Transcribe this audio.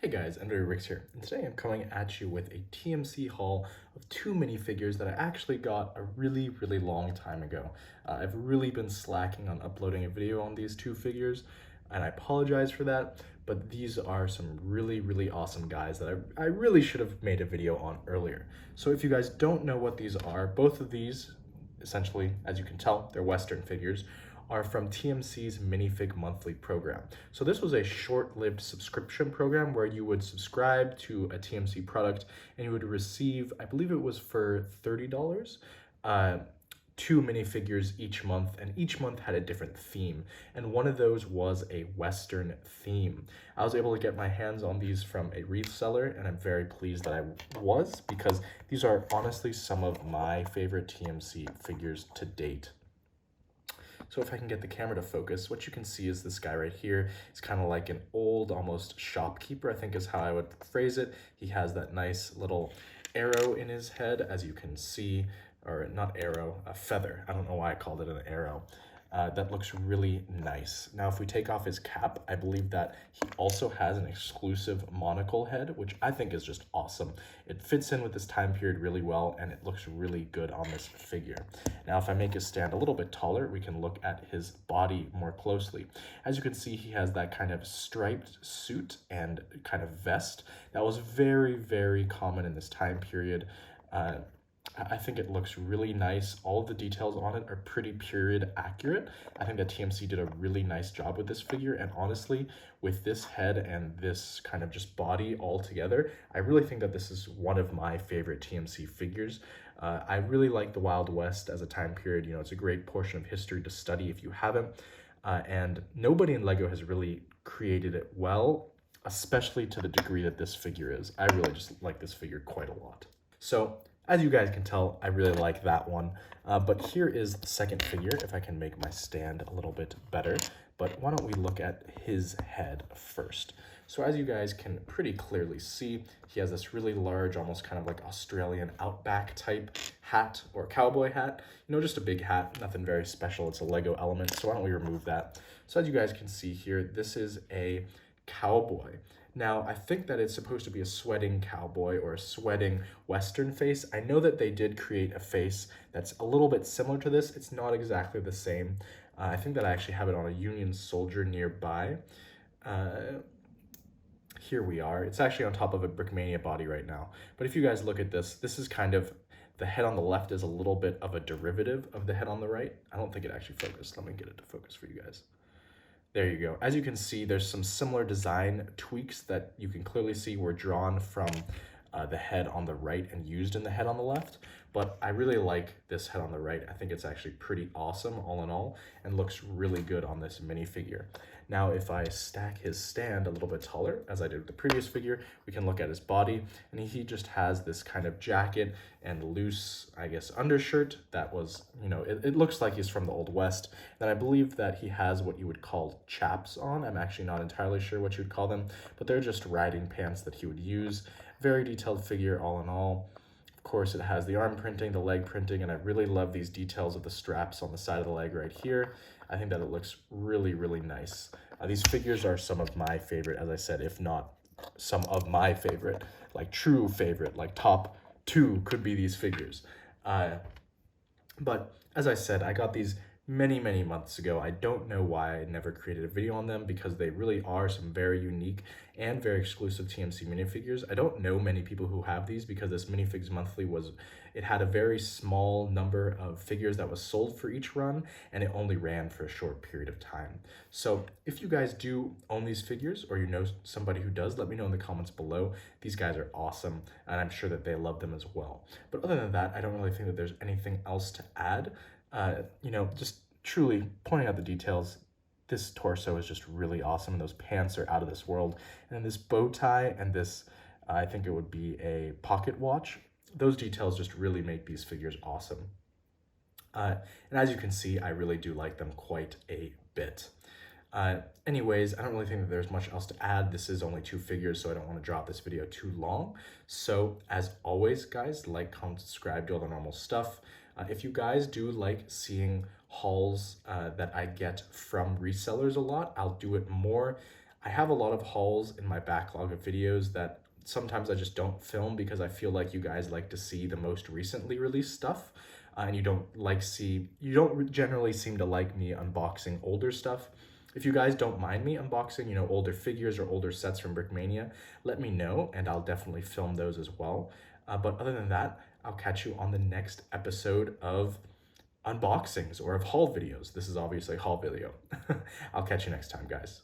Hey guys, Ricks here, and today I'm coming at you with a TMC haul of two minifigures that I actually got a really long time ago. I've really been slacking on uploading a video on these two figures, and I apologize for that, but these are some really awesome guys that I really should have made a video on earlier. So if you guys don't know what these are, both of these, essentially, as you can tell, they're Western figures, are from TMC's Minifig monthly program. So this was a short-lived subscription program where you would subscribe to a TMC product and you would receive, I believe it was for $30, two minifigures each month, and each month had a different theme, and one of those was a Western theme. I was able to get my hands on these from a reseller, and I'm very pleased that I was, because these are honestly some of my favorite TMC figures to date. So if I can get the camera to focus, what you can see is this guy right here. He's kind of like an old, almost shopkeeper, I think is how I would phrase it. He has that nice little arrow in his head, as you can see, or not arrow, a feather. I don't know why I called it an arrow. That looks really nice. Now, if we take off his cap, I believe that he also has an exclusive monocle head, which I think is just awesome. It fits in with this time period really well, and it looks really good on this figure. Now, if I make his stand a little bit taller, we can look at his body more closely. As you can see, he has that kind of striped suit and kind of vest. That was very common in this time period. I think it looks really nice. All of the details on it are pretty period accurate. I think that TMC did a really nice job with this figure, and honestly, with this head and this kind of just body all together, I really think that this is one of my favorite TMC figures. I really like the Wild West as a time period. You know, it's a great portion of history to study if you haven't, and nobody in LEGO has really created it well, especially to the degree that this figure is. I really just like this figure quite a lot. So, as you guys can tell, I really like that one. But here is the second figure, if I can make my stand a little bit better. But why don't we look at his head first. So as you guys can pretty clearly see, he has this really large, almost kind of like Australian outback type hat or cowboy hat. You know, just a big hat, nothing very special. It's a Lego element, so why don't we remove that. So as you guys can see here, this is a cowboy. Now, I think that it's supposed to be a sweating cowboy or a sweating Western face. I know that they did create a face that's a little bit similar to this. It's not exactly the same. I think that I actually have it on a Union soldier nearby. Here we are. It's actually on top of a Brickmania body right now. But if you guys look at this, this is kind of, the head on the left is a little bit of a derivative of the head on the right. I don't think it actually focused. Let me get it to focus for you guys. There you go. As you can see, there's some similar design tweaks that you can clearly see were drawn from the head on the right and used in the head on the left. But I really like this head on the right. I think it's actually pretty awesome all in all and looks really good on this minifigure. Now, if I stack his stand a little bit taller, as I did with the previous figure, we can look at his body, and he just has this kind of jacket and loose, I guess, undershirt that was, you know, it looks like he's from the Old West. Then I believe that he has what you would call chaps on. I'm actually not entirely sure what you would call them, but they're just riding pants that he would use. Very detailed figure all in all. Of course, it has the arm printing, the leg printing, and I really love these details of the straps on the side of the leg right here. I think that it looks really nice. These figures are some of my favorite, as I said, if not some of my favorite, like true favorite, like top 2 could be these figures. But as I said, I got these many months ago. I don't know why I never created a video on them, because they really are some very unique and very exclusive TMC minifigures. I don't know many people who have these, because this Minifigs monthly it had a very small number of figures that was sold for each run, and it only ran for a short period of time. So if you guys do own these figures, or you know somebody who does, let me know in the comments below. These guys are awesome, and I'm sure that they love them as well. But other than that, I don't really think that there's anything else to add. You know, just truly pointing out the details. This torso is just really awesome, and those pants are out of this world. And then this bow tie and this, I think it would be a pocket watch. Those details just really make these figures awesome. And as you can see, I really do like them quite a bit. Anyways, I don't really think that there's much else to add. This is only 2 figures, so I don't want to drop this video too long. So as always, guys, like, comment, subscribe, do all the normal stuff. If you guys do like seeing hauls that I get from resellers a lot, I'll do it more. I have a lot of hauls in my backlog of videos that sometimes I just don't film because I feel like you guys like to see the most recently released stuff. And you don't generally seem to like me unboxing older stuff. If you guys don't mind me unboxing, older figures or older sets from Brickmania, let me know and I'll definitely film those as well. But other than that, I'll catch you on the next episode of unboxings or of haul videos. This is obviously a haul video. I'll catch you next time, guys.